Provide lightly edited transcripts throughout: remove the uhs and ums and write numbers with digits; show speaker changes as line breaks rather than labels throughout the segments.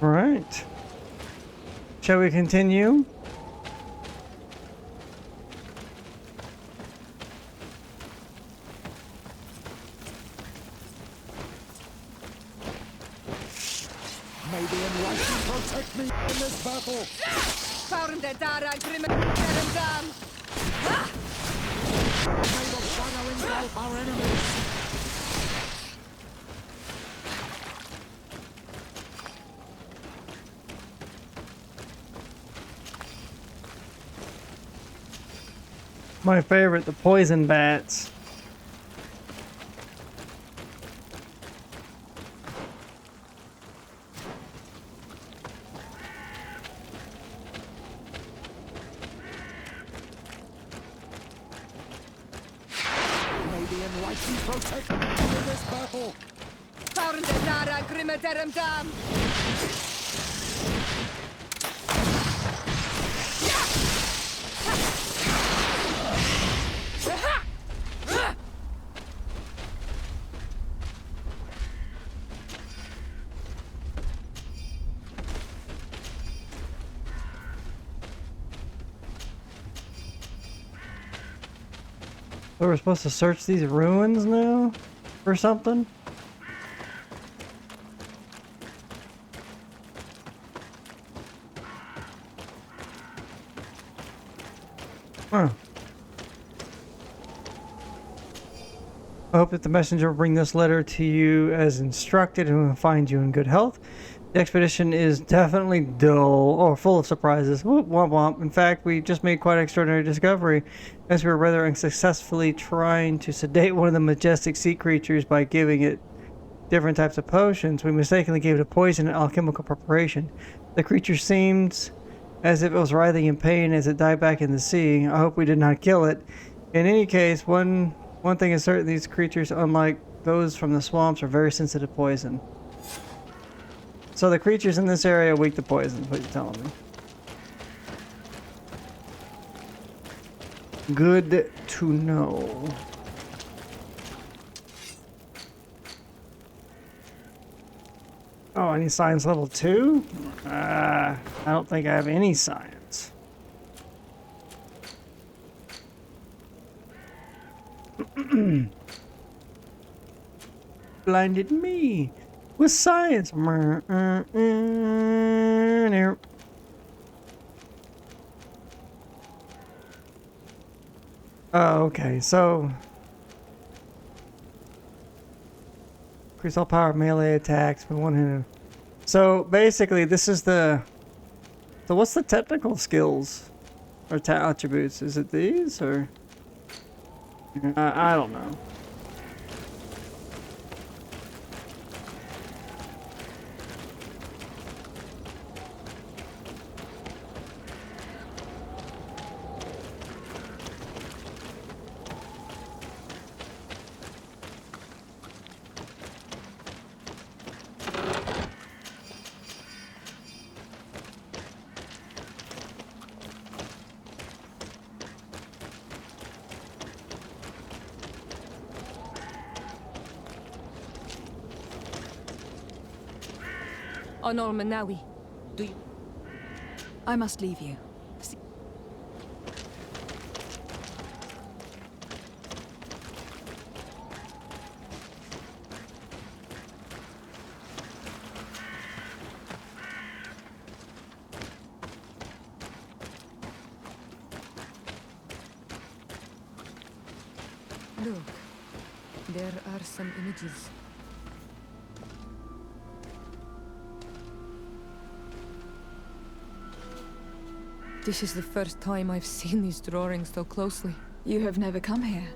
All right. Shall we continue?
May the enlightened protect me in this battle. May the shadow engulf our enemies.
My favorite, the poison bats.
May the enlightened protect me in this battle.
So we're supposed to search these ruins now? Or something? Huh. I hope that the messenger will bring this letter to you as instructed and will find you in good health. The expedition is definitely dull or full of surprises. Whoop, womp womp. In fact, we just made quite an extraordinary discovery as we were rather unsuccessfully trying to sedate one of the majestic sea creatures by giving it different types of potions. We mistakenly gave it a poison and alchemical preparation. The creature seemed as if it was writhing in pain as it died back in the sea. I hope we did not kill it. In any case, one thing is certain: these creatures, unlike those from the swamps, are very sensitive to poison. So the creatures in this area are weak to poison, is what you're telling me. Good to know. Oh, I need science level 2? I don't think I have any science. Blinded me with science. Oh, okay, so increase all power melee attacks with one hand. So basically, this is the. So what's the technical skills or attributes? Is it these or? I don't know.
Honor Manawi, do you?
I must leave you.
Look, there are some images. This is the first time I've seen these drawings so closely.
You have never come here.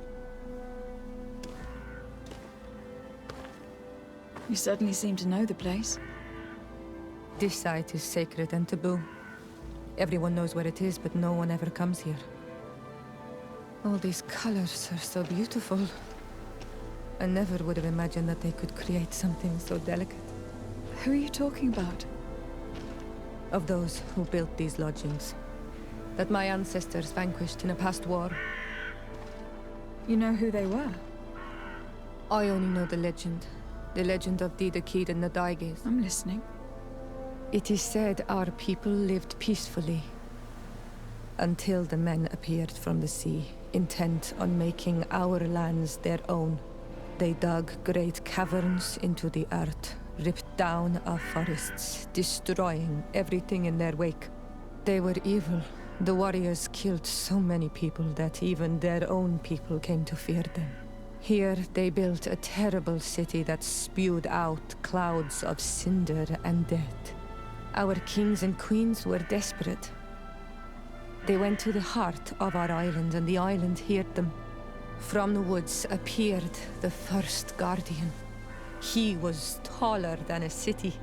You certainly seem to know the place.
This site is sacred and taboo. Everyone knows where it is, but no one ever comes here. All these colors are so beautiful. I never would have imagined that they could create something so delicate.
Who are you talking about?
Of those who built these lodgings. That my ancestors vanquished in a past war.
You know who they were?
I only know the legend. The legend of Dida Keed and the Daiges.
I'm listening.
It is said our people lived peacefully until the men appeared from the sea, intent on making our lands their own. They dug great caverns into the earth, ripped down our forests, destroying everything in their wake. They were evil. The warriors killed so many people that even their own people came to fear them. Here they built a terrible city that spewed out clouds of cinder and death. Our kings and queens were desperate. They went to the heart of our island, and the island heard them. From the woods appeared the first guardian. He was taller than a city,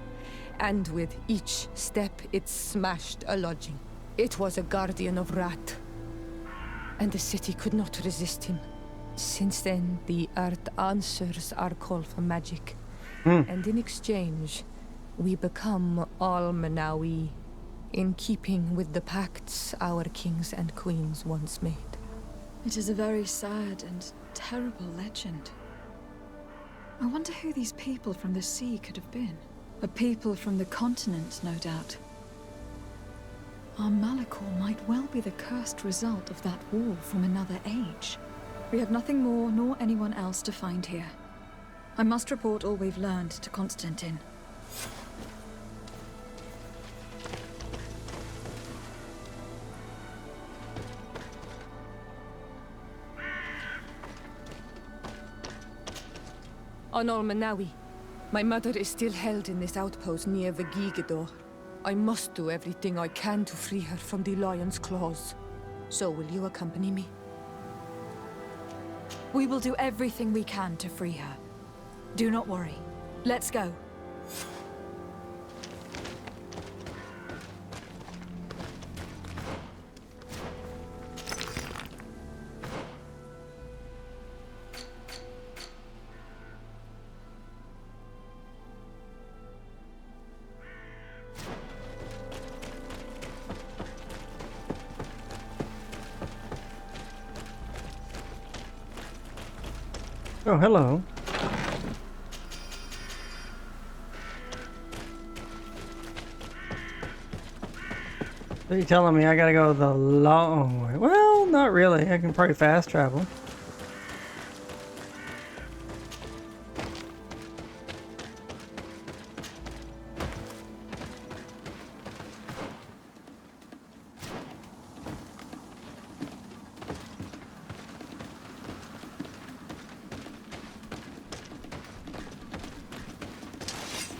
and with each step it smashed a lodging. It was a guardian of wrath, and the city could not resist him. Since then, the earth answers our call for magic, and in exchange, we become all Manawi, in keeping with the pacts our kings and queens once made.
It is a very sad and terrible legend. I wonder who these people from the sea could have been. A people from the continent, no doubt. Our Malachor might well be the cursed result of that war from another age. We have nothing more nor anyone else to find here. I must report all we've learned to Constantine.
On Manawi, my mother is still held in this outpost near Vegigador. I must do everything I can to free her from the lion's claws. So will you accompany me?
We will do everything we can to free her. Do not worry. Let's go.
Oh, hello. So you're telling me I gotta go the long way? Well, not really. I can probably fast travel.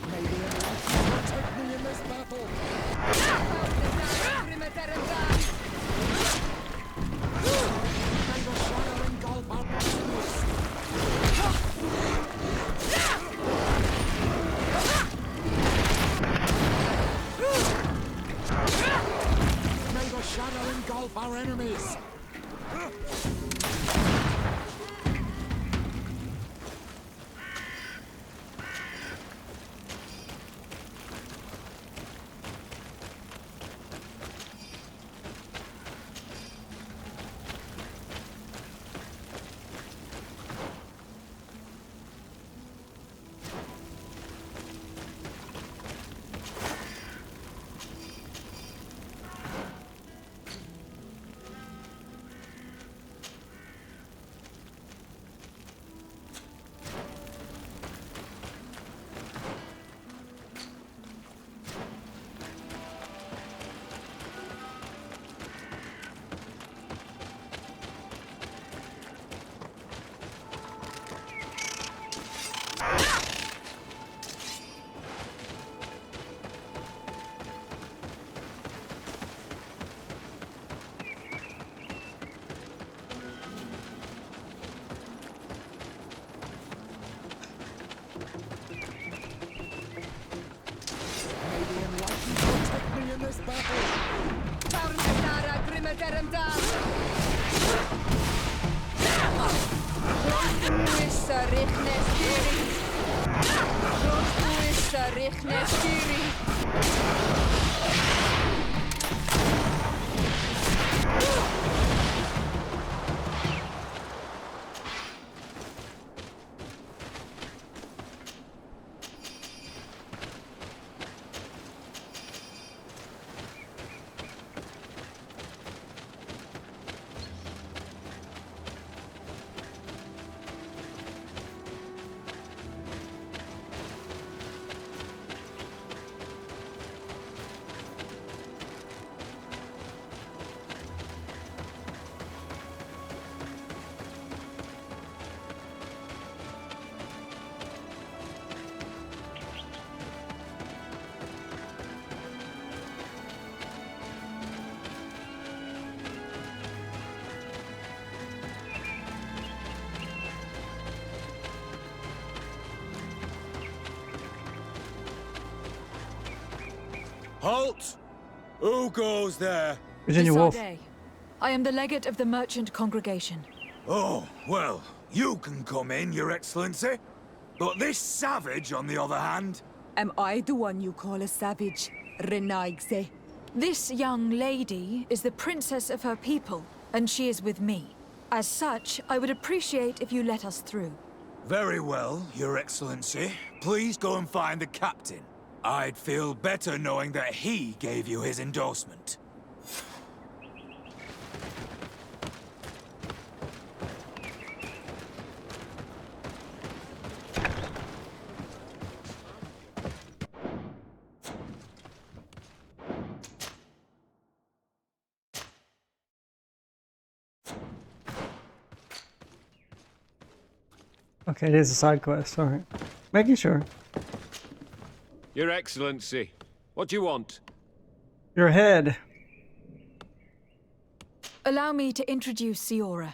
Maybe enlightenment will protect me in this battle. May the shadow engulf our enemies. May the shadow engulf our enemies. In this battle.
Halt! Who goes there?
Virginia Woolf.
Desardet. I am the legate of the merchant congregation.
Oh, well, you can come in, Your Excellency. But this savage, on the other hand...
Am I the one you call a savage, Renaigze?
This young lady is the princess of her people, and she is with me. As such, I would appreciate if you let us through.
Very well, Your Excellency. Please go and find the captain. I'd feel better knowing that he gave you his endorsement.
Okay, it is a side quest. All right. Making sure.
Your Excellency, what do you want?
Your head.
Allow me to introduce Siora,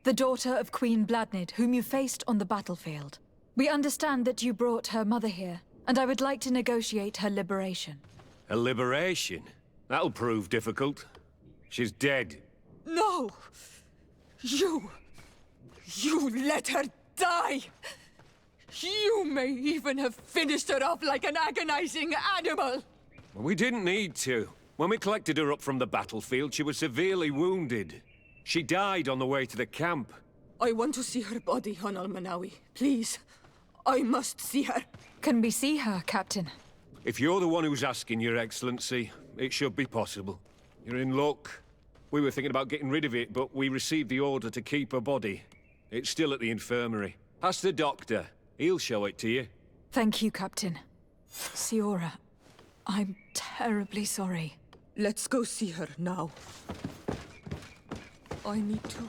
the daughter of Queen Bladnid, whom you faced on the battlefield. We understand that you brought her mother here, and I would like to negotiate her liberation.
A liberation? That'll prove difficult. She's dead.
No! You let her die! You may even have finished her off like an agonizing animal!
Well, we didn't need to. When we collected her up from the battlefield, she was severely wounded. She died on the way to the camp.
I want to see her body, on Almanawi. Please. I must see her.
Can we see her, Captain?
If you're the one who's asking, Your Excellency, it should be possible. You're in luck. We were thinking about getting rid of it, but we received the order to keep her body. It's still at the infirmary. Ask the doctor. He'll show it to you.
Thank you, Captain. Siora, I'm terribly sorry.
Let's go see her now. I need to.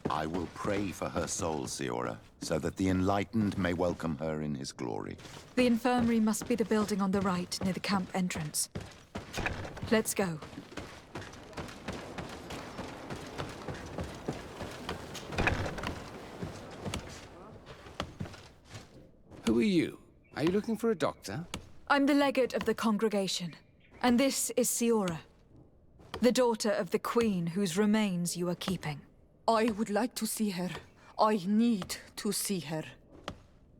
I will pray for her soul, Siora, so that the enlightened may welcome her in his glory.
The infirmary must be the building on the right, near the camp entrance. Let's go.
Who are you? Are you looking for a doctor?
I'm the legate of the congregation, and this is Siora, the daughter of the queen whose remains you are keeping.
I would like to see her. I need to see her.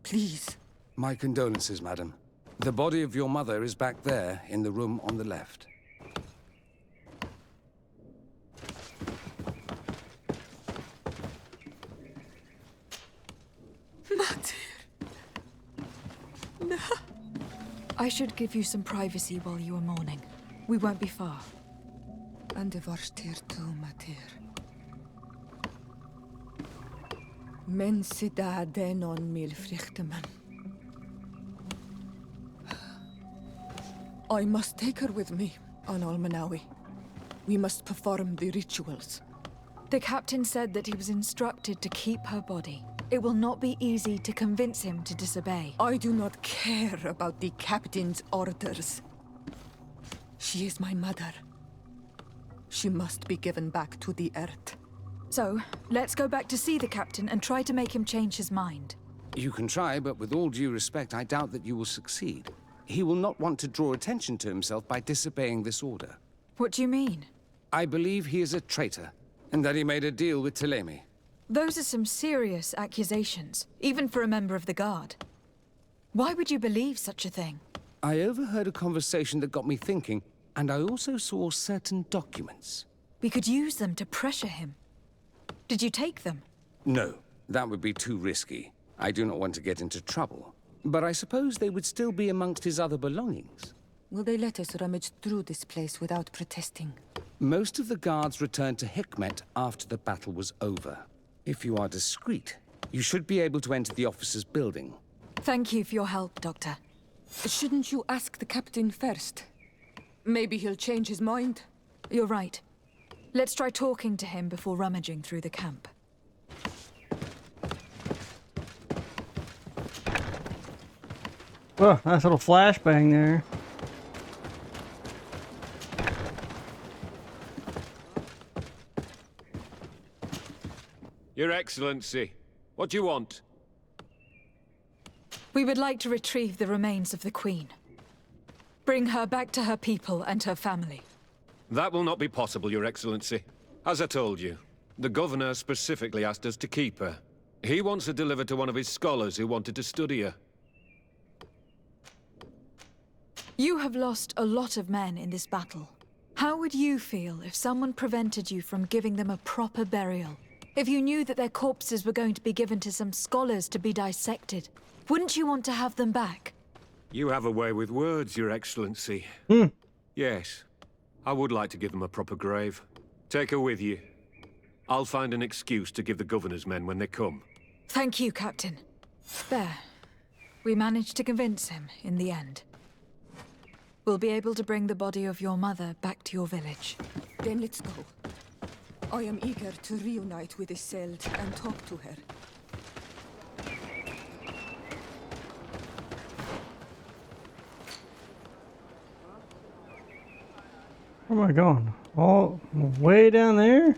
Please.
My condolences, madam. The body of your mother is back there, in the room on the left.
I should give you some privacy while you are mourning. We won't be far.
And the varstir tu, Matir. Men sida denon mil frichteman. I must take her with me on Almanawi. We must perform the rituals.
The captain said that he was instructed to keep her body. It will not be easy to convince him to disobey.
I do not care about the captain's orders. She is my mother. She must be given back to the earth.
So, let's go back to see the captain and try to make him change his mind.
You can try, but with all due respect, I doubt that you will succeed. He will not want to draw attention to himself by disobeying this order.
What do you mean?
I believe he is a traitor, and that he made a deal with Ptolemy.
Those are some serious accusations, even for a member of the Guard. Why would you believe such a thing?
I overheard a conversation that got me thinking, and I also saw certain documents.
We could use them to pressure him. Did you take them?
No, that would be too risky. I do not want to get into trouble. But I suppose they would still be amongst his other belongings.
Will they let us rummage through this place without protesting?
Most of the guards returned to Hikmet after the battle was over. If you are discreet, you should be able to enter the officer's building.
Thank you for your help, Doctor.
Shouldn't you ask the captain first? Maybe he'll change his mind.
You're right. Let's try talking to him before rummaging through the camp.
Oh, nice little flashbang there.
Your Excellency, what do you want?
We would like to retrieve the remains of the Queen. Bring her back to her people and her family.
That will not be possible, Your Excellency. As I told you, the governor specifically asked us to keep her. He wants her delivered to one of his scholars who wanted to study her.
You have lost a lot of men in this battle. How would you feel if someone prevented you from giving them a proper burial? If you knew that their corpses were going to be given to some scholars to be dissected, wouldn't you want to have them back?
You have a way with words, Your Excellency. Yes, I would like to give them a proper grave. Take her with you. I'll find an excuse to give the governor's men when they come.
Thank you, Captain. There. We managed to convince him in the end. We'll be able to bring the body of your mother back to your village.
Then let's go. I am eager to reunite with Isolde and talk to her.
Where am I going? All way down there?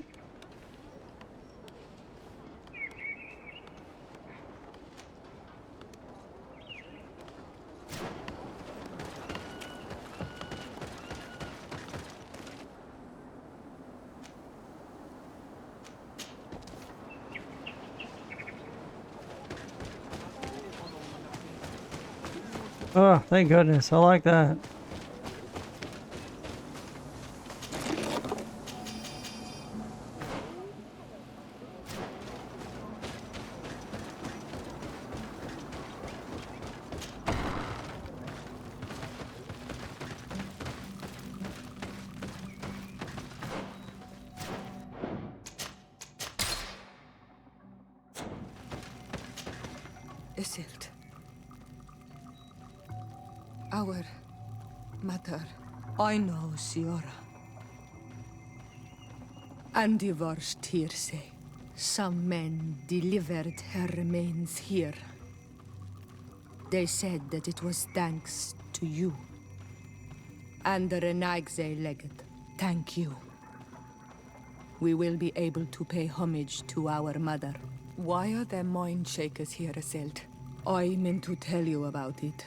Oh, thank goodness. I like that.
Isolde. Our mother. I know, Siora. And the worst here say, some men delivered her remains here. They said that it was thanks to you. And the Renagze legate, thank you. We will be able to pay homage to our mother. Why are there mind shakers here, Isolde? I meant to tell you about it.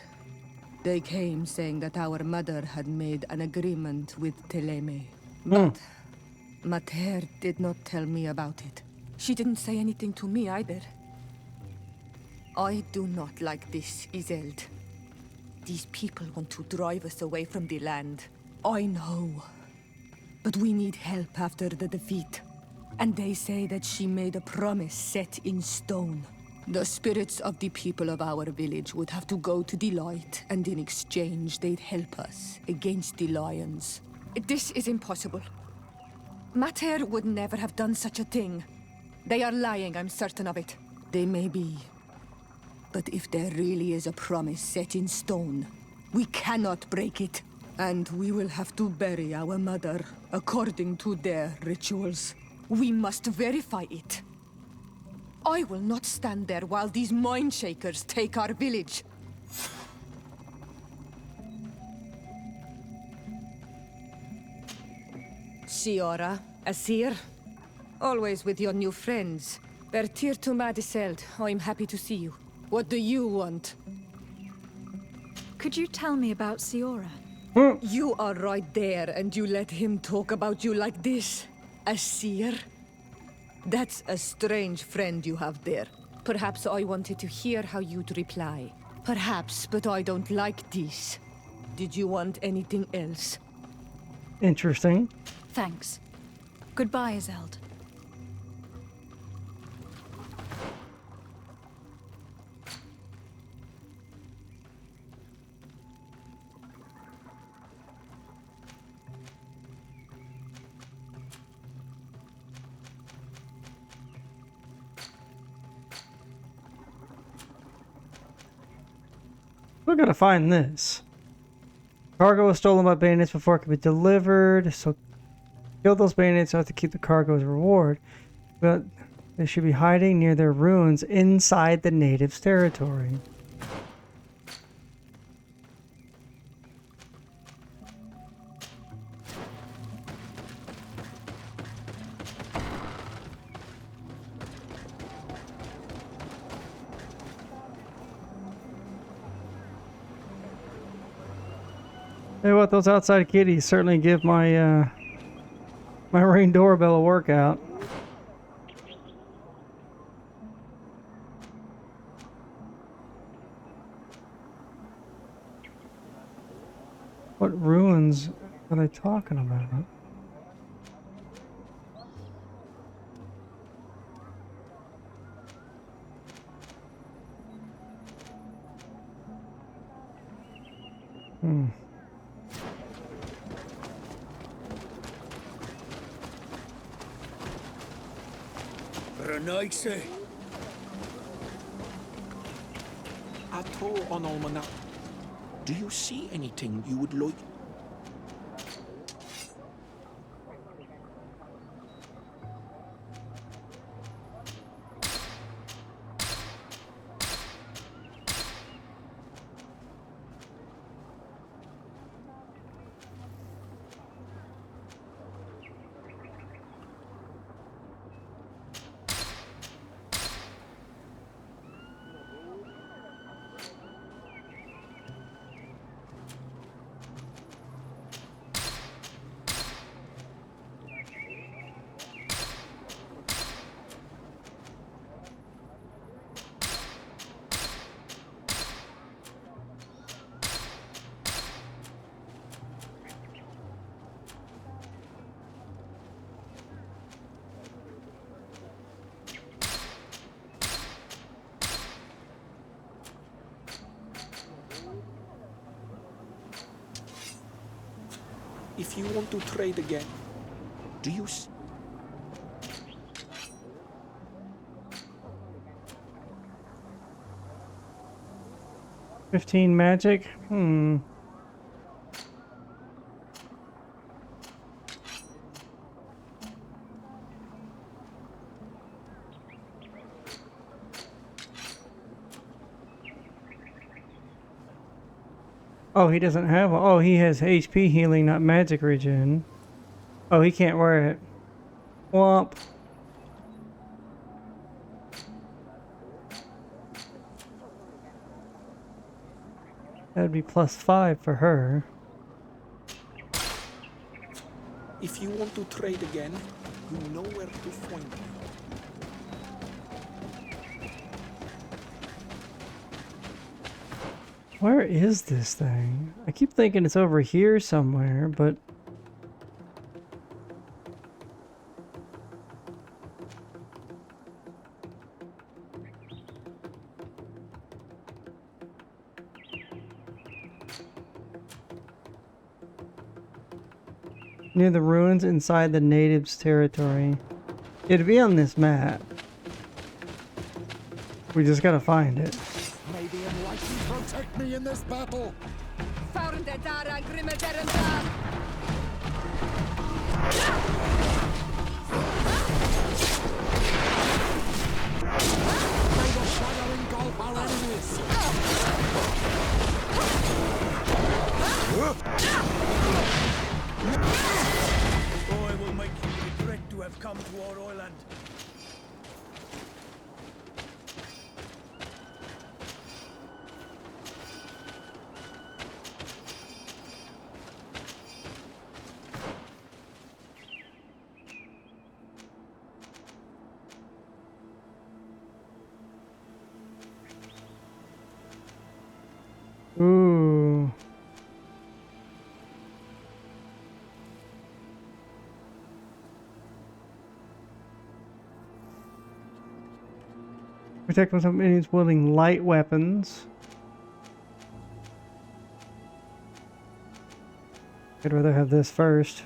They came saying that our mother had made an agreement with Teleme. But Mater did not tell me about it. She didn't say anything to me either. I do not like this, Isolde. These people want to drive us away from the land. I know. But we need help after the defeat. And they say that she made a promise set in stone. The spirits of the people of our village would have to go to the light, and in exchange they'd help us against the lions. This is impossible. Mater would never have done such a thing. They are lying, I'm certain of it. They may be. But if there really is a promise set in stone, we cannot break it. And we will have to bury our mother according to their rituals. We must verify it. I will not stand there while these mind shakers take our village. Siora, Asir, always with your new friends. Bertir to Madiseld, I'm happy to see you. What do you want?
Could you tell me about Siora?
You are right there, and you let him talk about you like this? Asir? That's a strange friend you have there. Perhaps I wanted to hear how you'd reply. Perhaps, but I don't like this. Did you want anything else?
Interesting.
Thanks. Goodbye, Isolde.
We're gonna find this. Cargo was stolen by bandits before it could be delivered, so kill those bandits so have to keep the cargo as a reward. But they should be hiding near their ruins inside the natives' territory. Hey, what? Those outside kitties certainly give my my Ring doorbell a workout. What ruins are they talking about? Hmm.
Renaise. Ato on Almanac. Do you see anything you would like? If you want to trade again, do you...
15 magic? Hmm. Oh, he doesn't have. Oh, he has HP healing, not magic regen. Oh, he can't wear it. Womp. That'd be +5 for her.
If you want to trade again, you know where to find me.
Where is this thing? I keep thinking it's over here somewhere, but... near the ruins inside the natives' territory. It'd be on this map. We just gotta find it.
May the Enlightened protect me in this battle! May the shadow engulf our enemies!
Boy will make you regret to have come to our island.
Ooh. Protect from some enemies wielding light weapons. I'd rather have this first.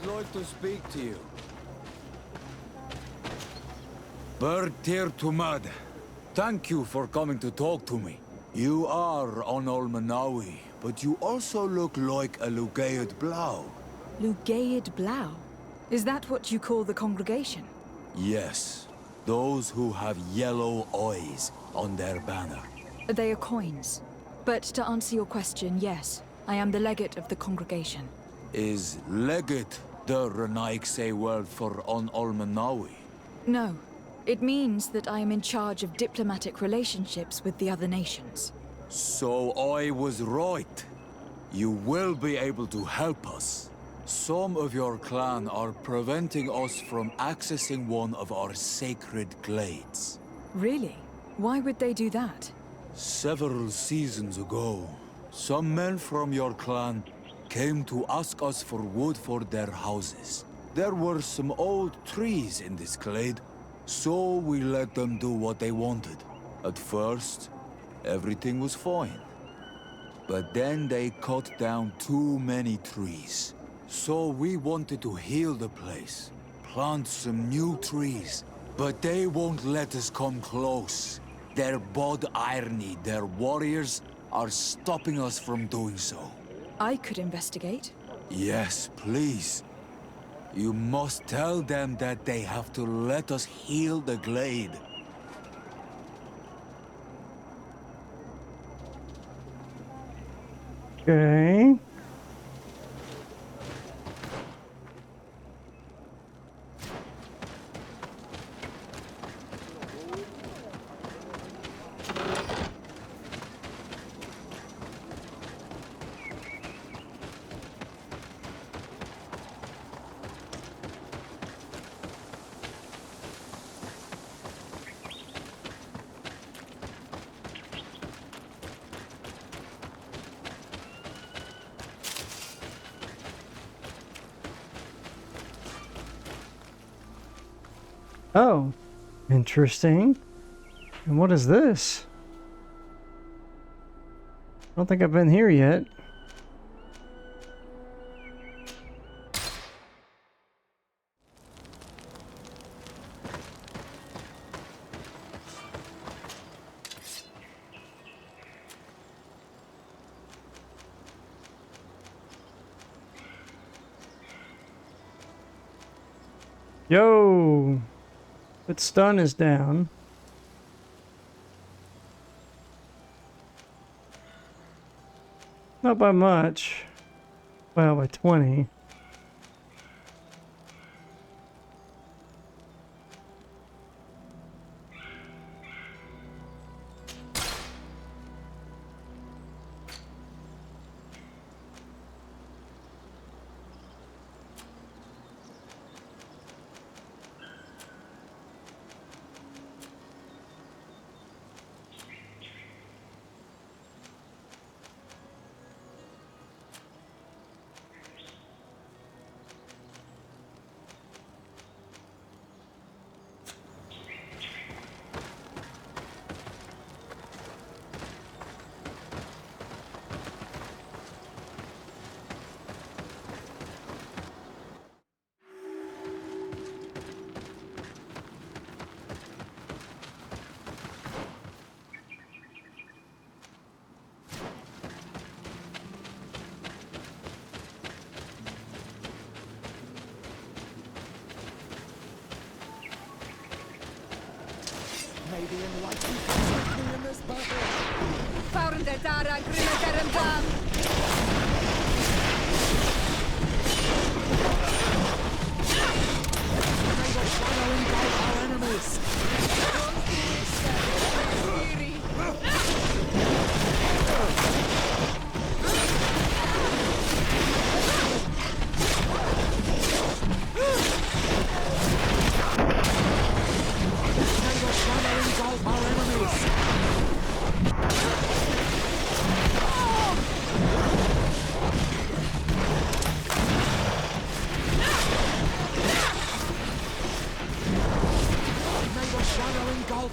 would like to speak to you. Bird Tear to Mud. Thank you for coming to talk to me. You are on Olmanawi, but you also look like a Lugaid Blau.
Lugaid Blau? Is that what you call the congregation?
Yes. Those who have yellow eyes on their banner.
They are coins. But to answer your question, yes. I am the legate of the congregation.
Is legate the Renaigse word for on Olmanawi?
No. It means that I am in charge of diplomatic relationships with the other nations.
So I was right. You will be able to help us. Some of your clan are preventing us from accessing one of our sacred glades.
Really? Why would they do that?
Several seasons ago, some men from your clan came to ask us for wood for their houses. There were some old trees in this glade, so we let them do what they wanted. At first, everything was fine. But then they cut down too many trees. So we wanted to heal the place, plant some new trees. But they won't let us come close. Their bod irony, their warriors, are stopping us from doing so.
I could investigate.
Yes, please. You must tell them that they have to let us heal the glade.
Okay. Oh, interesting. And what is this? I don't think I've been here yet. Yo! But stun is down. Not by much. Well, by 20.
Maybe enlightened can help me in this battle.
Found the Dara Grimmer
Swallowing down our enemies.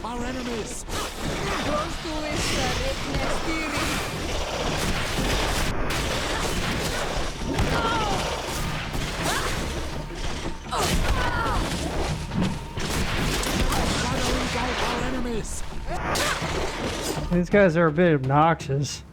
Our enemies!
Close to
These guys are a bit obnoxious.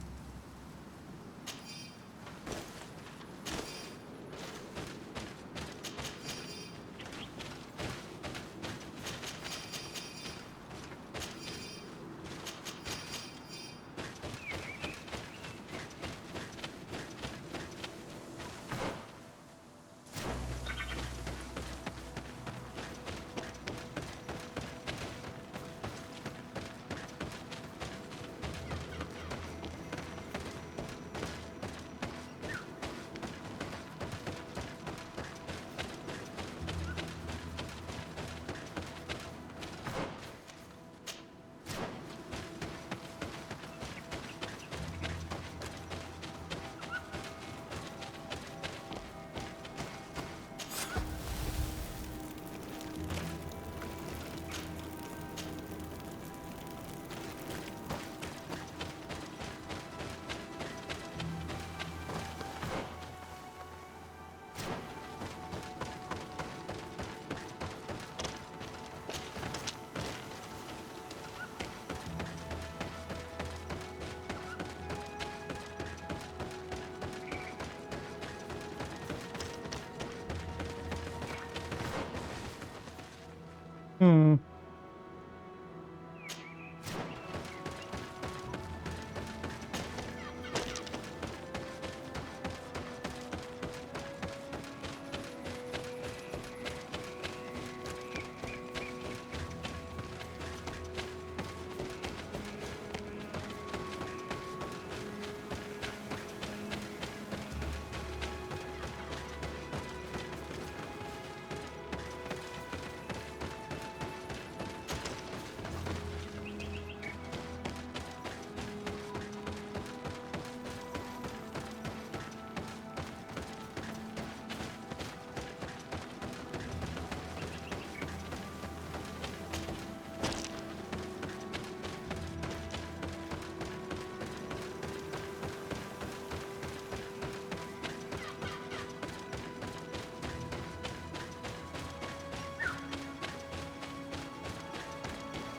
Hmm.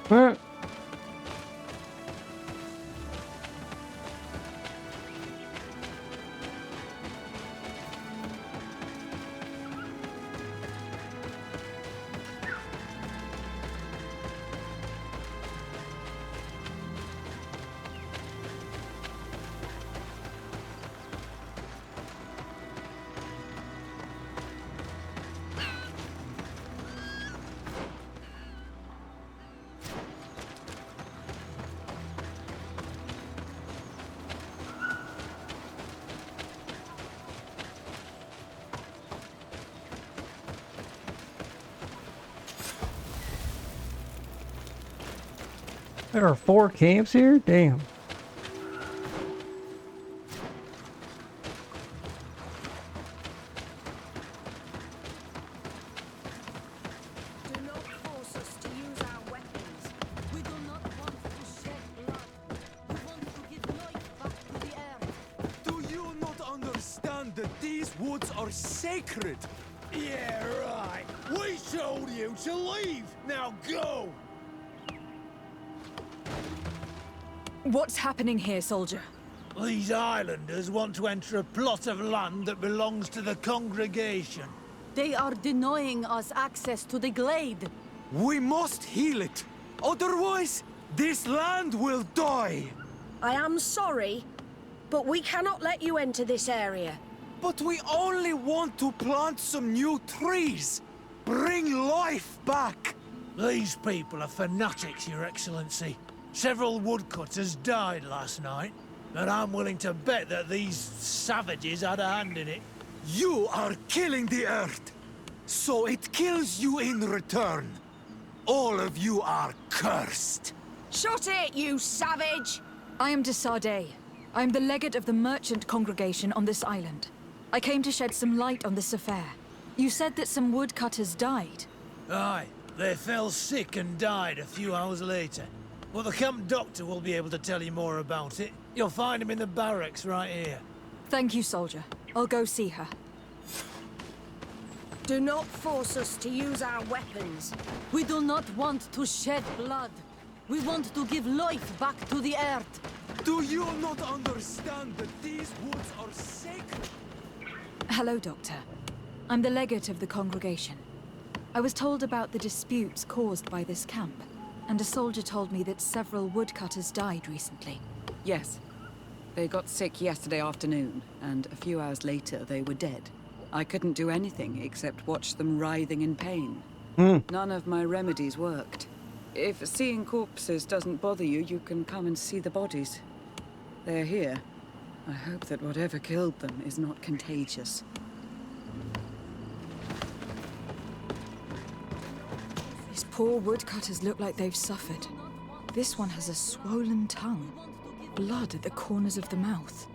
What? There are 4 camps here? Damn.
Do not force us to use our weapons. We do not want to shed blood. We want to give life back to the earth.
Do you not understand that these woods are sacred?
Yeah, right. We told you to leave. Now go!
What's happening here, soldier?
These islanders want to enter a plot of land that belongs to the congregation.
They are denying us access to the glade.
We must heal it. Otherwise, this land will die.
I am sorry, but we cannot let you enter this area.
But we only want to plant some new trees. Bring life back.
These people are fanatics, Your Excellency. Several woodcutters died last night, and I'm willing to bet that these savages had a hand in it.
You are killing the earth, so it kills you in return. All of you are cursed.
Shut it, you savage!
I am de Sardet. I am the legate of the merchant congregation on this island. I came to shed some light on this affair. You said that some woodcutters died.
Aye, they fell sick and died a few hours later. Well, the camp doctor will be able to tell you more about it. You'll find him in the barracks right here.
Thank you, soldier. I'll go see her.
Do not force us to use our weapons.
We do not want to shed blood. We want to give life back to the earth.
Do you not understand that these woods are sacred?
Hello, Doctor. I'm the legate of the congregation. I was told about the disputes caused by this camp, and a soldier told me that several woodcutters died recently.
Yes. They got sick yesterday afternoon, and a few hours later they were dead. I couldn't do anything except watch them writhing in pain. None of my remedies worked. If seeing corpses doesn't bother you, you can come and see the bodies. They're here. I hope that whatever killed them is not contagious.
These poor woodcutters look like they've suffered. This one has a swollen tongue, blood at the corners of the mouth.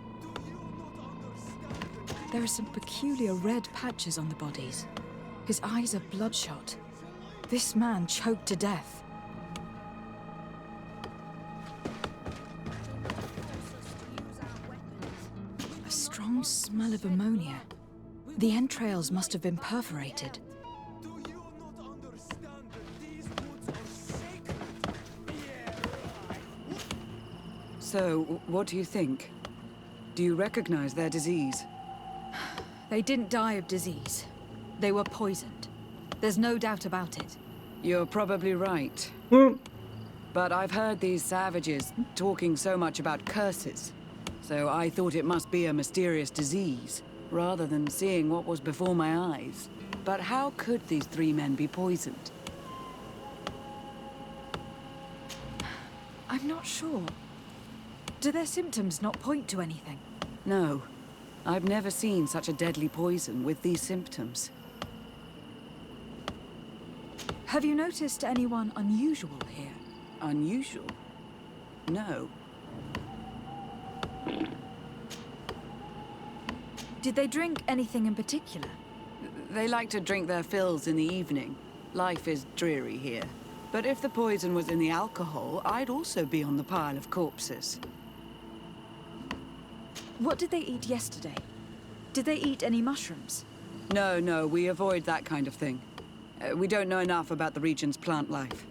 There are some peculiar red patches on the bodies. His eyes are bloodshot. This man choked to death. A strong smell of ammonia. The entrails must have been perforated.
Do you not understand that these woods are sacred?
So, what do you think? Do you recognize their disease?
They didn't die of disease. They were poisoned. There's no doubt about it.
You're probably right. But I've heard these savages talking so much about curses. So I thought it must be a mysterious disease, rather than seeing what was before my eyes. But how could these three men be poisoned?
I'm not sure. Do their symptoms not point to anything?
No. I've never seen such a deadly poison with these symptoms.
Have you noticed anyone unusual here?
Unusual? No.
Did they drink anything in particular?
They like to drink their fills in the evening. Life is dreary here. But if the poison was in the alcohol, I'd also be on the pile of corpses.
What did they eat yesterday? Did they eat any mushrooms?
No, we avoid that kind of thing. We don't know enough about the region's plant life.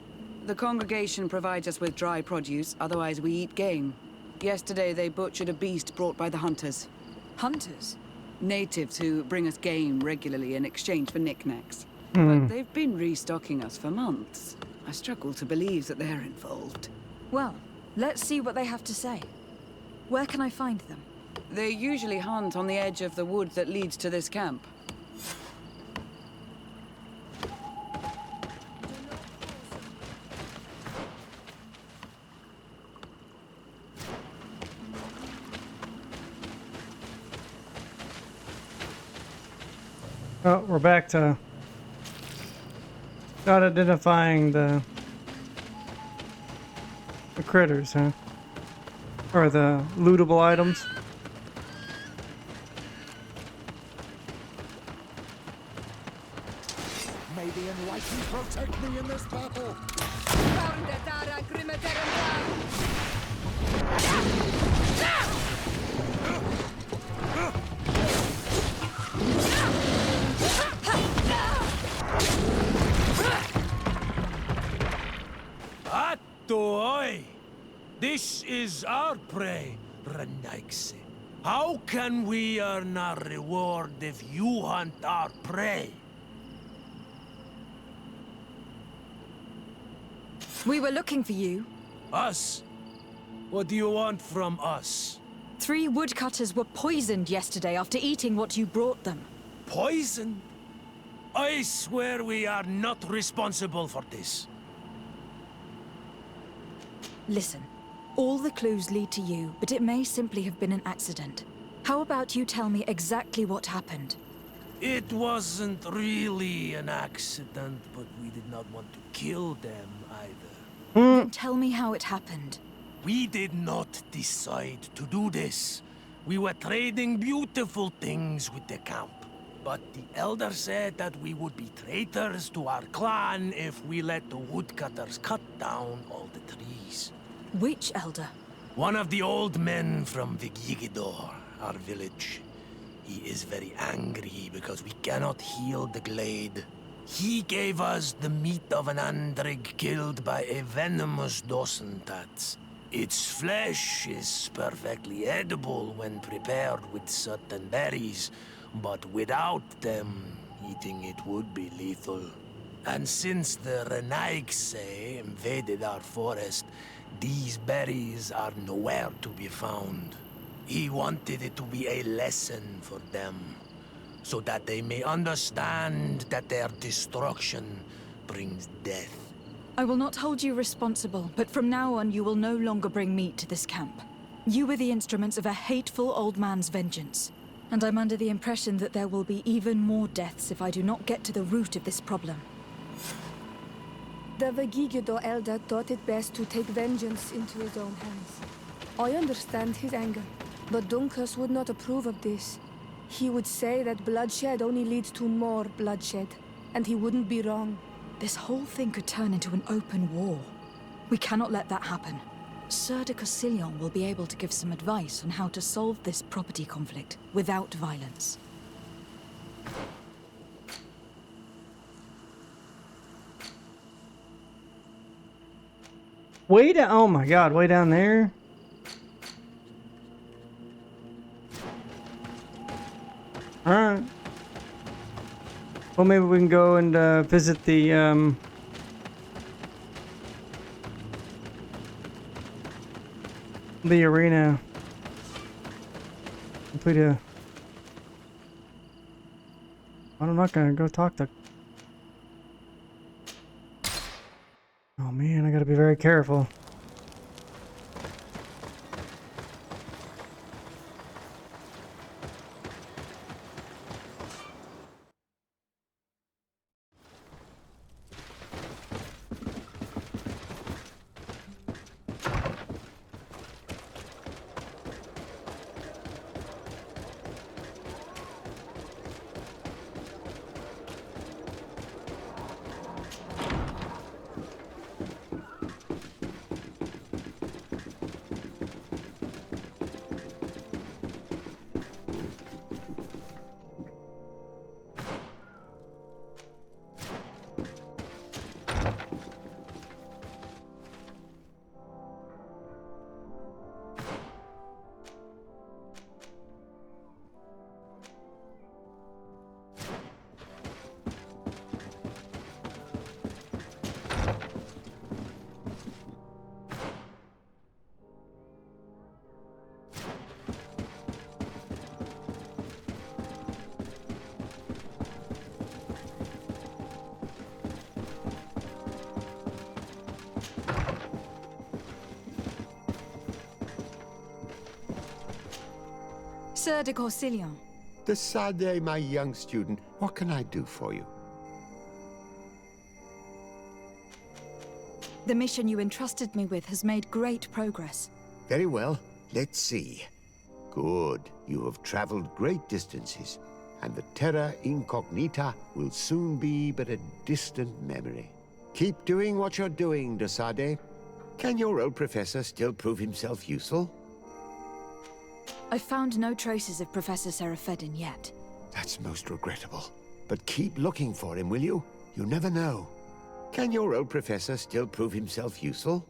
The congregation provides us with dry produce, otherwise we eat game. Yesterday they butchered a beast brought by the hunters.
Hunters?
Natives who bring us game regularly in exchange for knickknacks. But they've been restocking us for months. I struggle to believe that they're involved.
Well, let's see what they have to say. Where can I find them?
They usually hunt on the edge of the wood that leads to this camp.
Oh, we're back to not identifying the critters, huh? Or the lootable items.
May the Enlightened protect me in this battle!
Atoi! This is our prey, Renaigse. How can we earn our reward if you hunt our prey?
We were looking for you.
Us? What do you want from us?
3 woodcutters were poisoned yesterday after eating what you brought them.
Poison? I swear we are not responsible for this.
Listen, all the clues lead to you, but it may simply have been an accident. How about you tell me exactly what happened?
It wasn't really an accident, but we did not want to kill them either.
Then tell me how it happened.
We did not decide to do this. We were trading beautiful things with the camp. But the elder said that we would be traitors to our clan if we let the woodcutters cut down all the trees.
Which elder?
One of the old men from Vigigidor, our village. He is very angry because we cannot heal the glade. He gave us the meat of an andrig killed by a venomous dosentat. Its flesh is perfectly edible when prepared with certain berries, but without them, eating it would be lethal. And since the Renaigse invaded our forest, these berries are nowhere to be found. He wanted it to be a lesson for them, so that they may understand that their destruction brings death.
I will not hold you responsible, but from now on you will no longer bring meat to this camp. You were the instruments of a hateful old man's vengeance. And I'm under the impression that there will be even more deaths if I do not get to the root of this problem.
The Vegigido elder thought it best to take vengeance into his own hands. I understand his anger, but Dunkus would not approve of this. He would say that bloodshed only leads to more bloodshed, and he wouldn't be wrong.
This whole thing could turn into an open war. We cannot let that happen. Sir de Cosillon will be able to give some advice on how to solve this property conflict without violence.
Way down. Oh my god, way down there. Alright. Well, maybe we can go and visit the arena. Complete a... I'm not gonna go talk to... Oh man, I gotta be very careful.
Sir de Cosillon.
Decide, my young student, what can I do for you?
The mission you entrusted me with has made great progress.
Very well. Let's see. Good. You have traveled great distances, and the Terra Incognita will soon be but a distant memory. Keep doing what you're doing, de Sade. Can your old professor still prove himself useful?
I found no traces of Professor Seraphedin yet.
That's most regrettable. But keep looking for him, will you? You never know. Can your old professor still prove himself useful?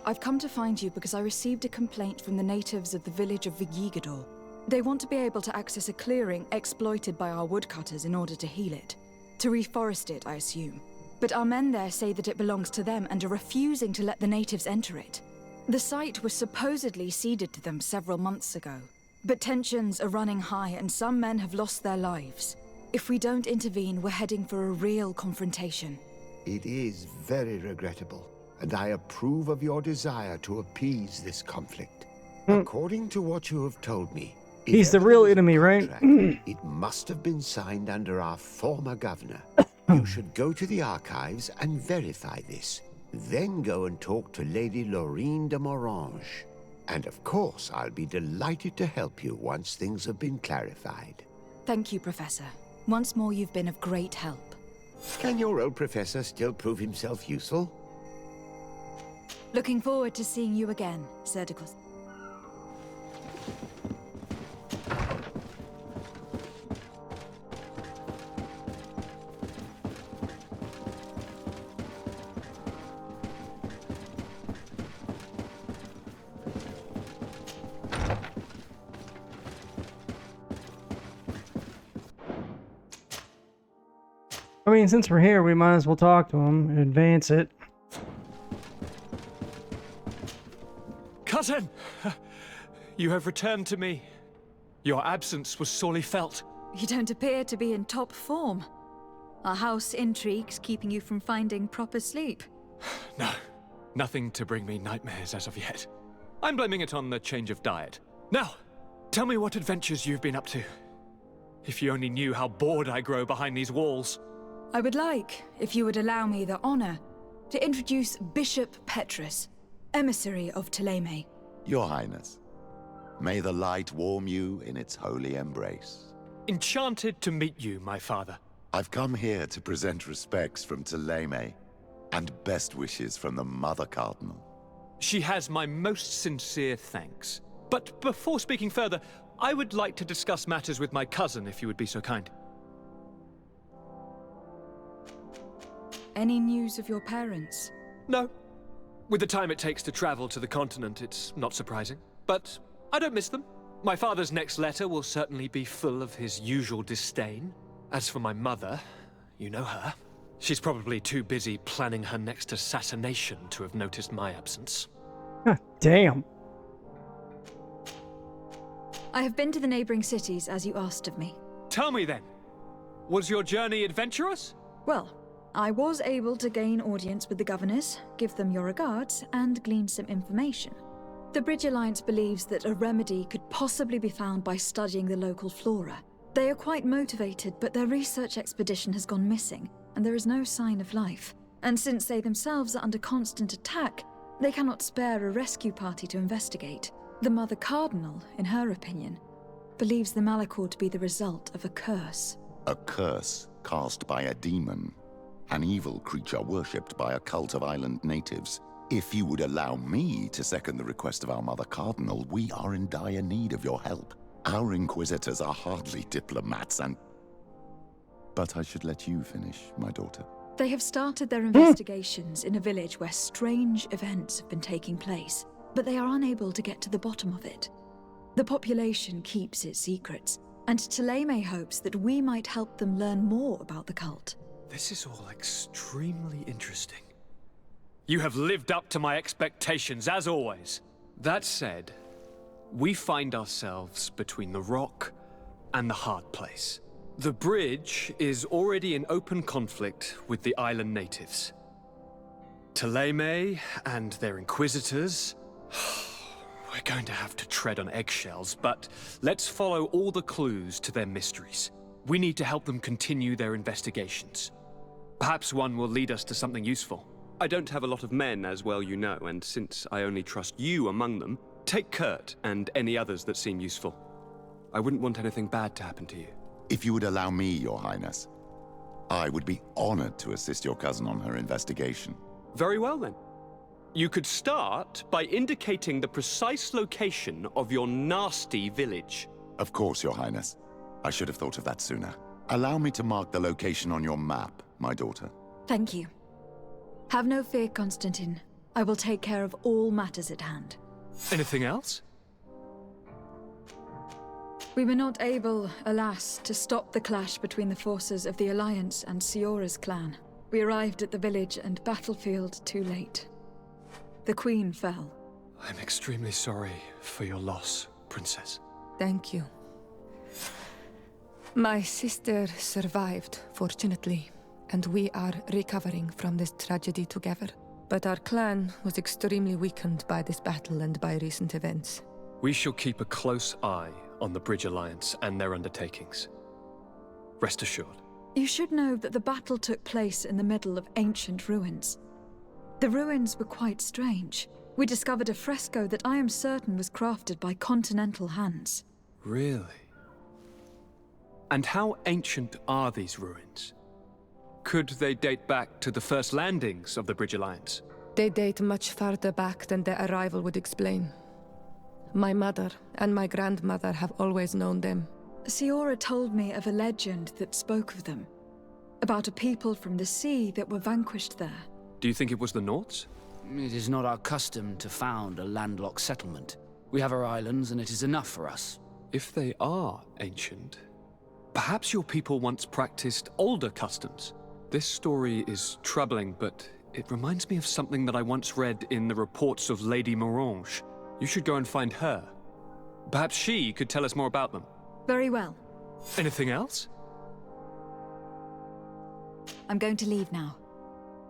I've come to find you because I received a complaint from the natives of the village of Vigigador. They want to be able to access a clearing exploited by our woodcutters in order to heal it. To reforest it, I assume. But our men there say that it belongs to them and are refusing to let the natives enter it. The site was supposedly ceded to them several months ago. But tensions are running high and some men have lost their lives. If we don't intervene, we're heading for a real confrontation.
It is very regrettable, and I approve of your desire to appease this conflict. According to what you have told me,
he's the real enemy, right?
It must have been signed under our former governor. You should go to the archives and verify this. Then go and talk to Lady Laurine de Morange. And of course, I'll be delighted to help you once things have been clarified.
Thank you, Professor. Once more, you've been of great help.
Can your old professor still prove himself useful?
Looking forward to seeing you again, Sir de Cos.
mean, since we're here, we might as well talk to him and advance it.
Cousin! You have returned to me. Your absence was sorely felt.
You don't appear to be in top form. Are house intrigues keeping you from finding proper sleep?
No, nothing to bring me nightmares as of yet. I'm blaming it on the change of diet. Now, tell me what adventures you've been up to. If you only knew how bored I grow behind these walls.
I would like, if you would allow me the honor, to introduce Bishop Petrus, emissary of Ptolemy.
Your Highness, may the light warm you in its holy embrace.
Enchanted to meet you, my father.
I've come here to present respects from Ptolemy, and best wishes from the Mother Cardinal.
She has my most sincere thanks. But before speaking further, I would like to discuss matters with my cousin, if you would be so kind.
Any news of your parents?
No. With the time it takes to travel to the continent, it's not surprising. But I don't miss them. My father's next letter will certainly be full of his usual disdain. As for my mother, you know her. She's probably too busy planning her next assassination to have noticed my absence.
Damn.
I have been to the neighboring cities as you asked of me.
Tell me then, was your journey adventurous?
Well, I was able to gain audience with the governors, give them your regards, and glean some information. The Bridge Alliance believes that a remedy could possibly be found by studying the local flora. They are quite motivated, but their research expedition has gone missing, and there is no sign of life. And since they themselves are under constant attack, they cannot spare a rescue party to investigate. The Mother Cardinal, in her opinion, believes the Malachor to be the result of a curse.
A curse cast by a demon. An evil creature worshipped by a cult of island natives. If you would allow me to second the request of our Mother Cardinal, we are in dire need of your help. Our Inquisitors are hardly diplomats and... But I should let you finish, my daughter.
They have started their investigations in a village where strange events have been taking place, but they are unable to get to the bottom of it. The population keeps its secrets, and Ptolemy hopes that we might help them learn more about the cult.
This is all extremely interesting. You have lived up to my expectations, as always. That said, we find ourselves between the rock and the hard place. The bridge is already in open conflict with the island natives. Ptolemy and their inquisitors... We're going to have to tread on eggshells, but let's follow all the clues to their mysteries. We need to help them continue their investigations. Perhaps one will lead us to something useful.
I don't have a lot of men, as well you know, and since I only trust you among them, take Kurt and any others that seem useful. I wouldn't want anything bad to happen to you.
If you would allow me, Your Highness, I would be honored to assist your cousin on her investigation.
Very well, then. You could start by indicating the precise location of your nasty village.
Of course, Your Highness. I should have thought of that sooner. Allow me to mark the location on your map, my daughter.
Thank you. Have no fear, Constantine. I will take care of all matters at hand.
Anything else?
We were not able, alas, to stop the clash between the forces of the Alliance and Siora's clan. We arrived at the village and battlefield too late. The Queen fell.
I'm extremely sorry for your loss, Princess.
Thank you. My sister survived, fortunately, and we are recovering from this tragedy together. But our clan was extremely weakened by this battle and by recent events.
We shall keep a close eye on the Bridge Alliance and their undertakings. Rest assured.
You should know that the battle took place in the middle of ancient ruins. The ruins were quite strange. We discovered a fresco that I am certain was crafted by continental hands.
Really? And how ancient are these ruins? Could they date back to the first landings of the Bridge Alliance?
They date much farther back than their arrival would explain. My mother and my grandmother have always known them.
Siora told me of a legend that spoke of them. About a people from the sea that were vanquished there.
Do you think it was the Nauts?
It is not our custom to found a landlocked settlement. We have our islands, and it is enough for us.
If they are ancient, perhaps your people once practiced older customs. This story is troubling, but it reminds me of something that I once read in the reports of Lady Morange. You should go and find her. Perhaps she could tell us more about them.
Very well.
Anything else?
I'm going to leave now.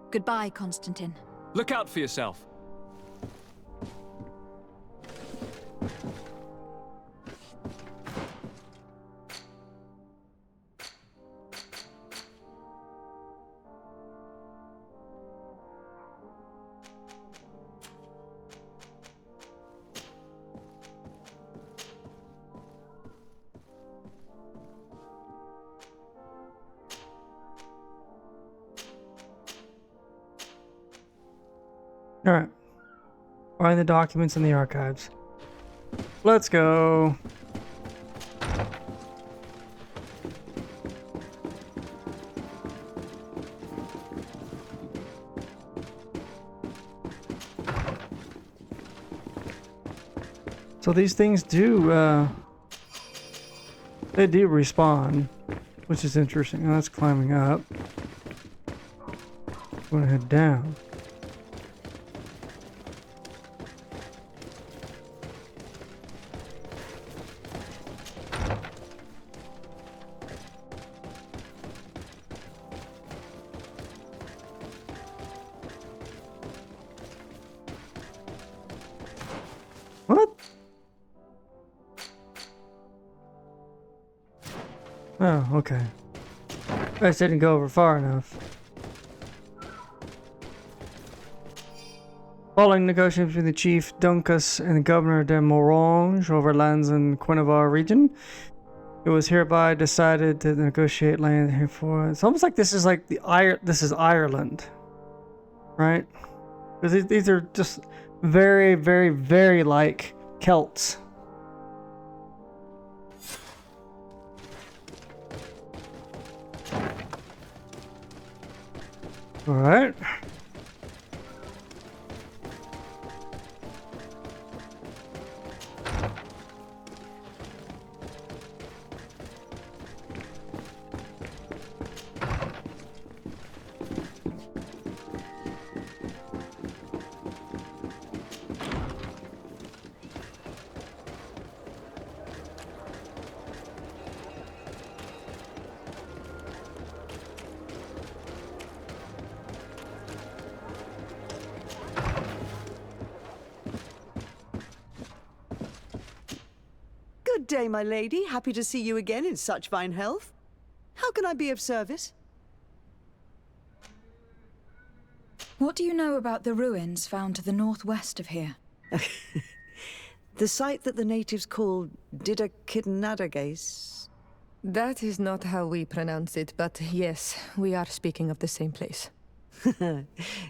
Goodbye, Constantine.
Look out for yourself.
Alright. Find the documents in the archives. Let's go. So these things do, they do respawn, which is interesting. Now that's climbing up. I'm gonna head down. What? Oh, okay. I just didn't go over far enough. Following negotiations between the chief Duncas and the governor de Morange over lands in Quinavar region, it was hereby decided to negotiate land here for. It's almost like this is like this is Ireland, right? Because these are just very, very, very like Celts. All right.
Good day, my lady. Happy to see you again in such fine health. How can I be of service?
What do you know about the ruins found to the northwest of here?
The site that the natives call Didakidnadagace.
That is not how we pronounce it, but yes, we are speaking of the same place.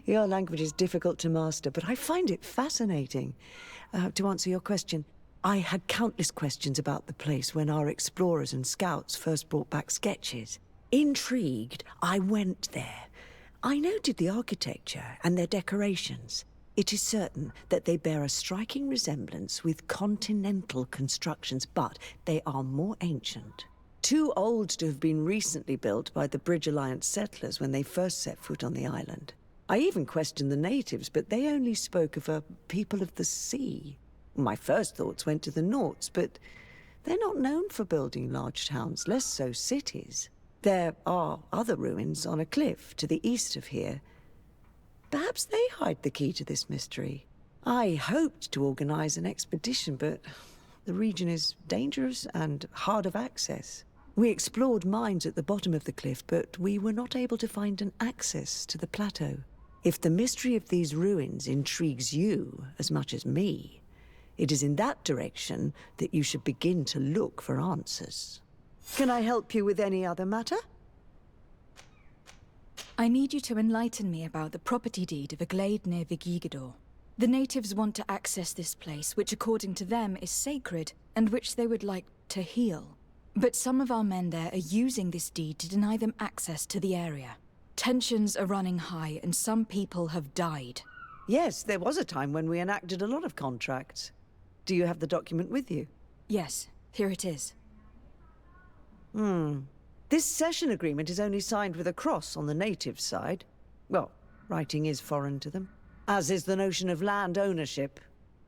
Your language is difficult to master, but I find it fascinating. To answer your question, I had countless questions about the place when our explorers and scouts first brought back sketches. Intrigued, I went there. I noted the architecture and their decorations. It is certain that they bear a striking resemblance with continental constructions, but they are more ancient. Too old to have been recently built by the Bridge Alliance settlers when they first set foot on the island. I even questioned the natives, but they only spoke of a people of the sea. My first thoughts went to the Nauts, but they're not known for building large towns, less so cities. There are other ruins on a cliff to the east of here. Perhaps they hide the key to this mystery. I hoped to organize an expedition, but the region is dangerous and hard of access. We explored mines at the bottom of the cliff, but we were not able to find an access to the plateau. If the mystery of these ruins intrigues you as much as me, it is in that direction that you should begin to look for answers. Can I help you with any other matter?
I need you to enlighten me about the property deed of a glade near Vigigador. The natives want to access this place, which according to them is sacred, and which they would like to heal. But some of our men there are using this deed to deny them access to the area. Tensions are running high, and some people have died.
Yes, there was a time when we enacted a lot of contracts. Do you have the document with you?
Yes, here it is.
This cession agreement is only signed with a cross on the native side. Well, writing is foreign to them, as is the notion of land ownership.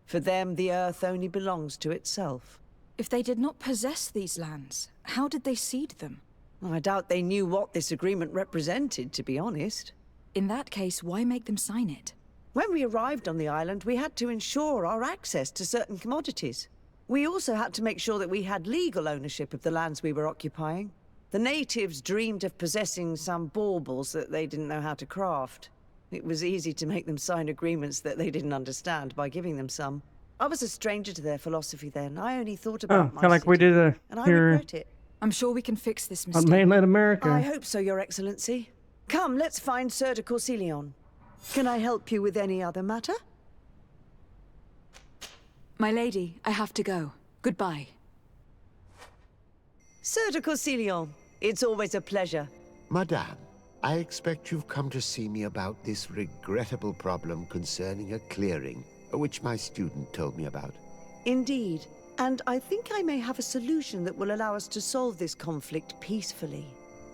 For them, the earth only belongs to itself.
If they did not possess these lands, how did they cede them?
I doubt they knew what this agreement represented, to be honest.
In that case, why make them sign it?
When we arrived on the island, we had to ensure our access to certain commodities. We also had to make sure that we had legal ownership of the lands we were occupying. The natives dreamed of possessing some baubles that they didn't know how to craft. It was easy to make them sign agreements that they didn't understand by giving them some. I was a stranger to their philosophy then. I only thought about my
kind of like we
city,
did
and I
here
regret it.
I'm sure we can fix this
on
mistake.
mainland America.
I hope so, Your Excellency. Come, let's find Sir de Corsilion. Can I help you with any other matter?
My lady, I have to go. Goodbye.
Sir de Corsilion, it's always a pleasure.
Madame, I expect you've come to see me about this regrettable problem concerning a clearing, which my student told me about.
Indeed. And I think I may have a solution that will allow us to solve this conflict peacefully.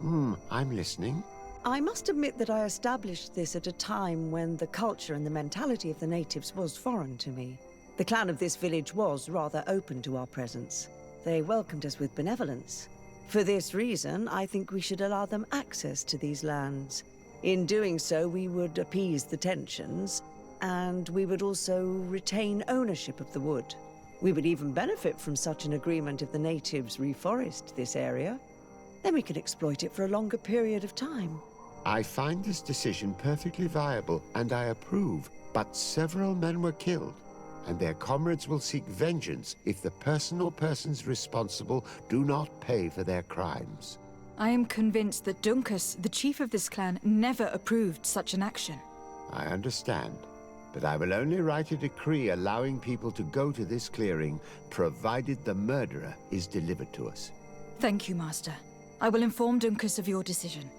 I'm listening.
I must admit that I established this at a time when the culture and the mentality of the natives was foreign to me. The clan of this village was rather open to our presence. They welcomed us with benevolence. For this reason, I think we should allow them access to these lands. In doing so, we would appease the tensions, and we would also retain ownership of the wood. We would even benefit from such an agreement if the natives reforest this area. Then we could exploit it for a longer period of time.
I find this decision perfectly viable, and I approve, but several men were killed, and their comrades will seek vengeance if the person or persons responsible do not pay for their crimes.
I am convinced that Dunkus, the chief of this clan, never approved such an action.
I understand, but I will only write a decree allowing people to go to this clearing, provided the murderer is delivered to us.
Thank you, Master. I will inform Dunkus of your decision.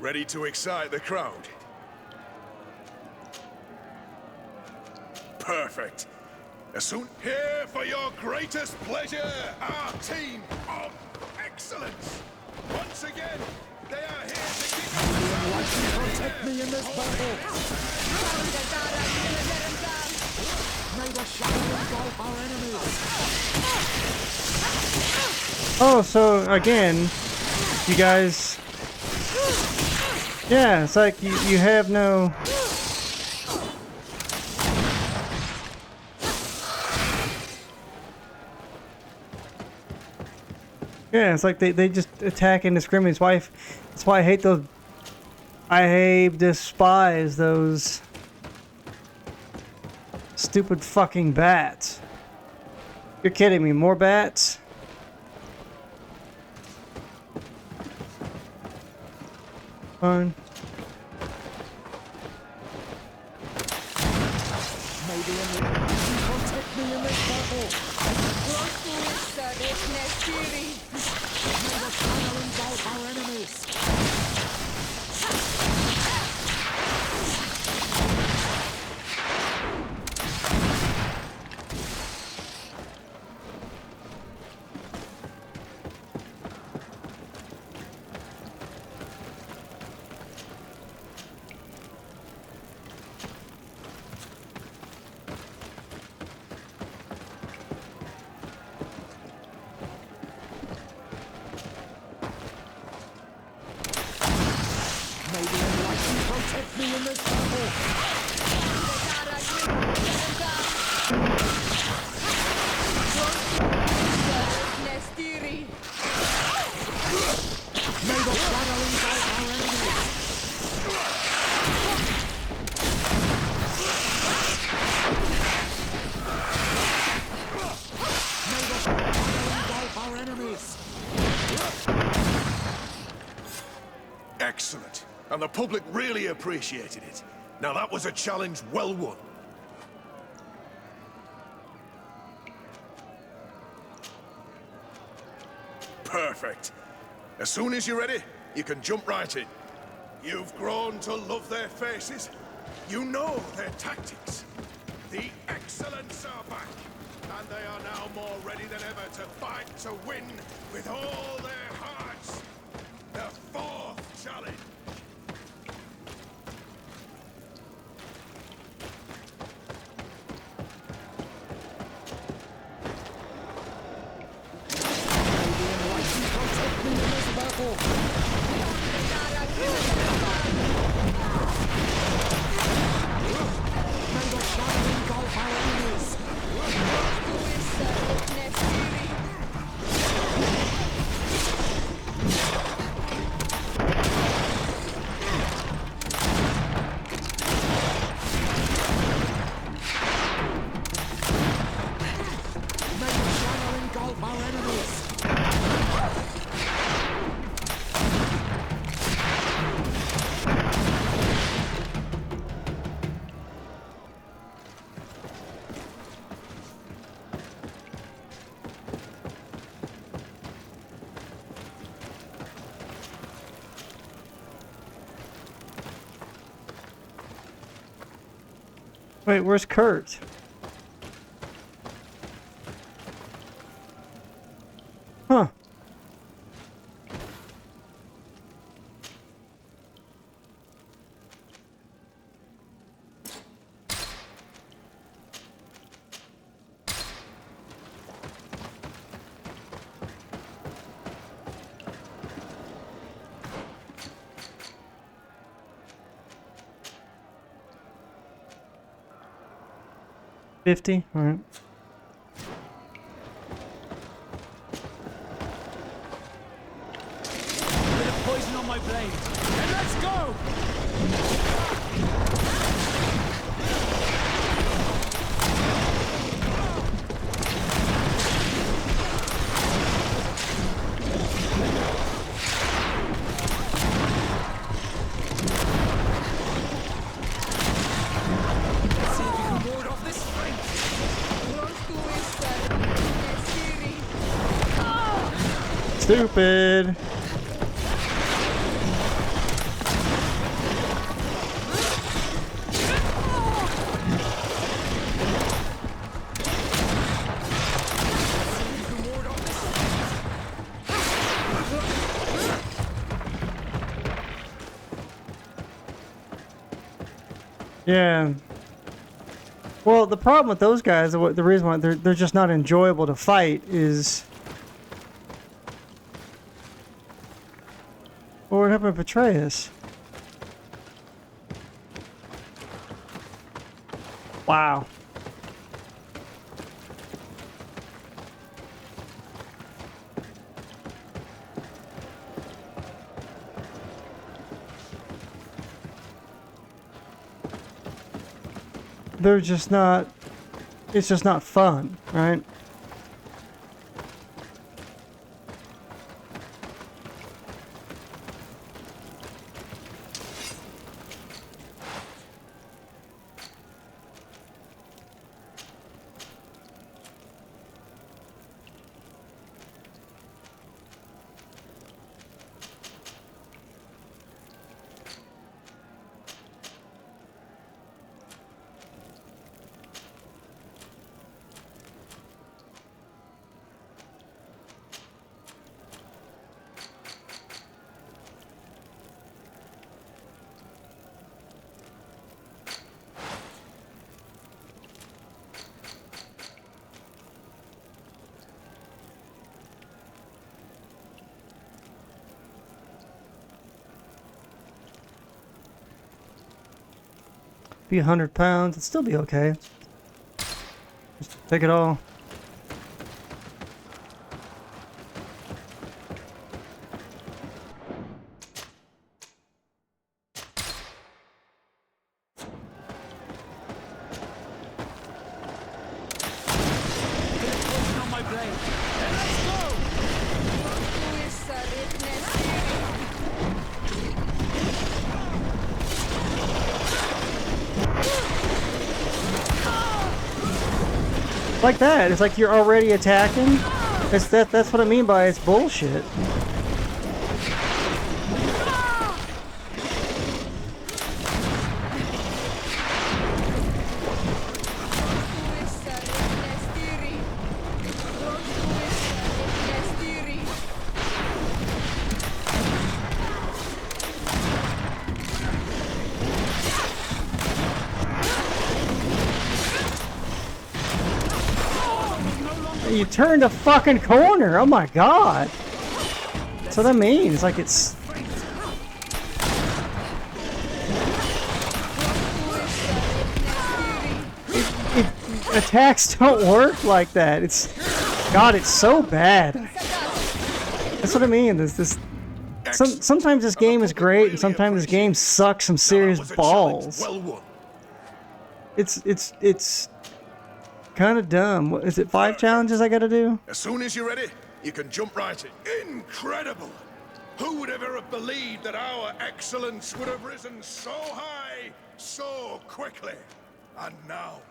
Ready to excite the crowd? Perfect. As soon here for your greatest pleasure, our team of excellence. Once again, they are here to kick off.
Protect me in this battle. May the shadow engulf our enemies.
Oh, so again, you guys. Yeah, it's like you have no. Yeah, it's like they just attack indiscriminately. That's why I hate those. I despise those stupid fucking bats. You're kidding me? More bats? Fine.
Maybe protect me in this battle. May the shadow engulf our enemies. Protect me in this battle. May the shadow engulf our enemies. May the shadow engulf our enemies.
Excellent. And the public really appreciated it. Now that was a challenge well won. Perfect. As soon as you're ready, you can jump right in. You've grown to love their faces. You know their tactics. The excellence are back. And they are now more ready than ever to fight to win with all their hearts. The fourth challenge.
Wait, where's Kurt? Huh. $50? All right.
Bit of poison on my blade. And let's go!
Stupid. Yeah. Well, the problem with those guys, the reason why they're just not enjoyable to fight is... What would happen to Petraeus? Wow. They're just not, it's just not fun, right? Be 100 pounds, it'd still be okay. Just take it all. Like that, it's like you're already attacking. That's what I mean by it's bullshit. You turned a fucking corner. Oh my god. That's what I mean. It's like it's... Attacks don't work like that. It's... God, it's so bad. That's what I mean. There's this... Sometimes this game is great, and sometimes this game sucks some serious balls. It's kind of dumb. Is it 5 challenges I gotta do?
As soon as you're ready, you can jump right in. Incredible! Who would ever have believed that our excellence would have risen so high, so quickly? And now,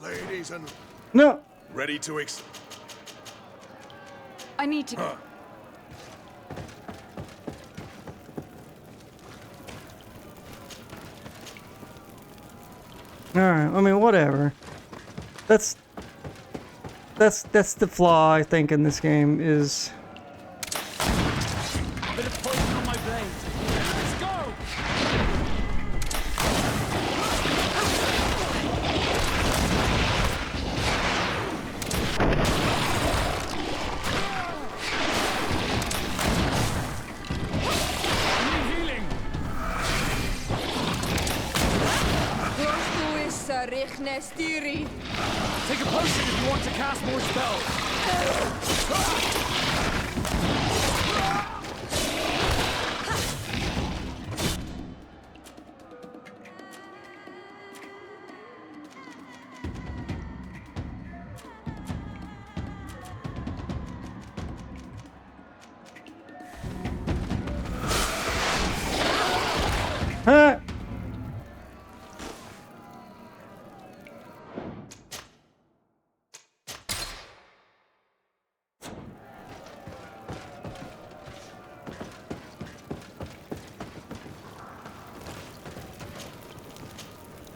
ladies and...
No!
Ready to
I need to go.
Alright, I mean, whatever. That's the flaw, I think, in this game is...
Bit of poison on my blade. Let's go! Need healing. Take a potion if you want to cast more spells.
Huh?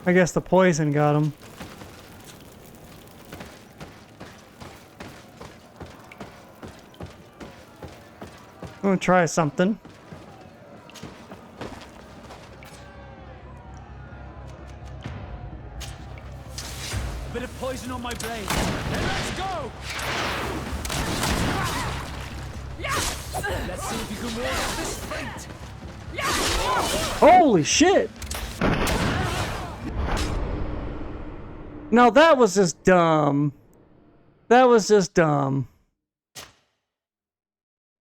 I guess the poison got him. I'm gonna try something.
Bit of poison on my blade. Then let's go! Let's see if you can ward off this fate.
Holy shit! No, that was just dumb. That was just dumb.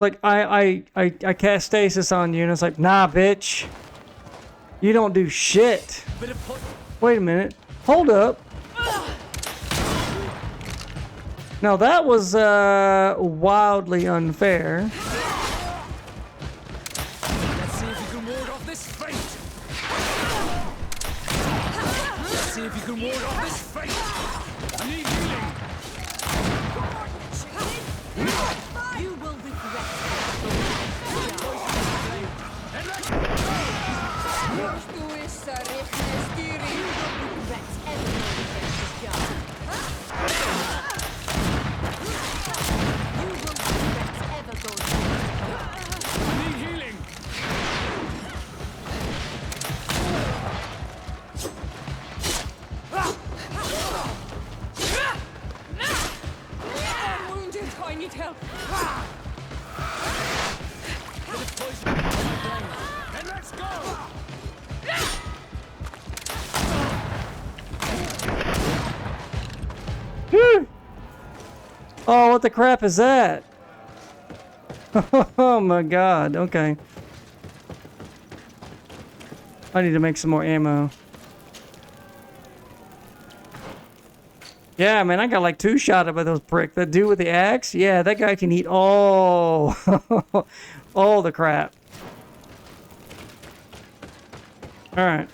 Like, I cast stasis on you, and it's like, nah, bitch. You don't do shit. Wait a minute. Hold up. Now, that was, wildly unfair.
Let's see if you can ward off this fate. Let's see if you can ward off this fate. I need healing.
You will regret
I need help.
And let's go!
Oh, what the crap is that? Oh my god, okay. I need to make some more ammo. Yeah, man, I got like 2 shot by those pricks. That dude with the axe? Yeah, that guy can eat all, all the crap. Alright.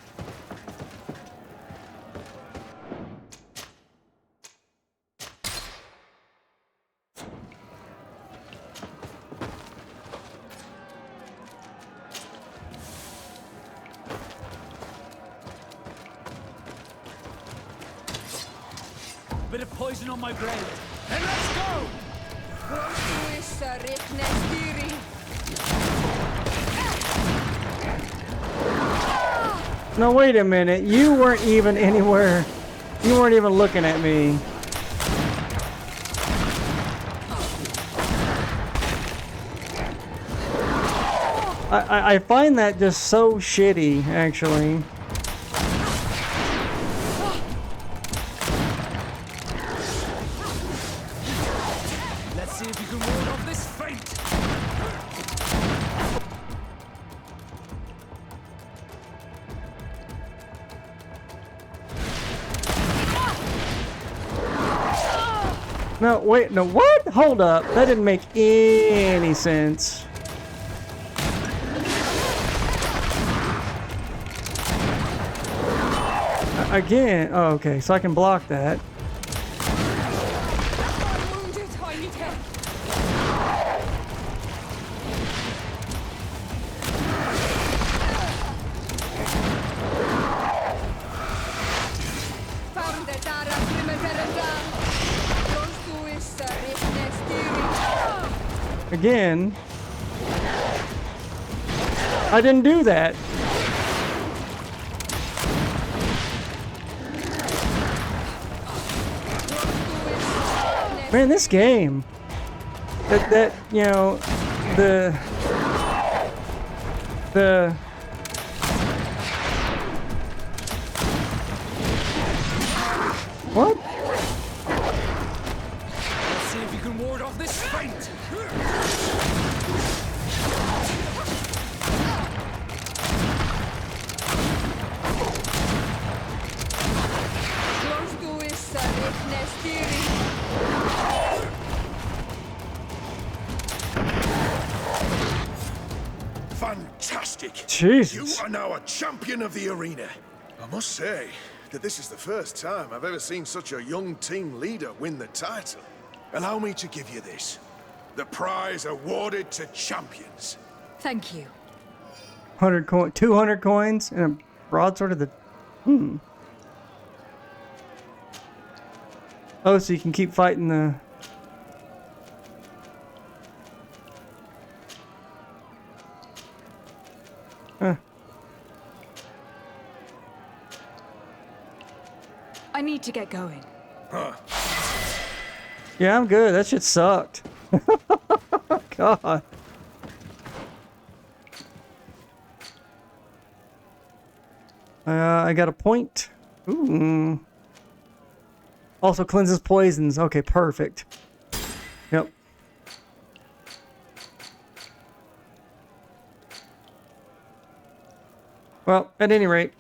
Bit of poison on my blade. And let's go!
No, wait a minute. You weren't even anywhere. You weren't even looking at me. I find that just so shitty, actually.
Let's see if you can ward off this fate.
No, wait, no, what? Hold up. That didn't make any sense. Again, oh, okay, so I can block that. Again, I didn't do that. Man, this game, that you know, the what?
Let's see if you can ward off this fate.
Fantastic!
Jesus.
You are now a champion of the arena. I must say that this is the first time I've ever seen such a young team leader win the title. Allow me to give you this. The prize awarded to champions.
Thank you.
200 coins and a broadsword of the... Oh, so you can keep fighting the... Huh.
I need to get going.
Yeah, I'm good. That shit sucked. God. I got a point. Ooh. Also cleanses poisons. Okay, perfect. Yep. Well, at any rate,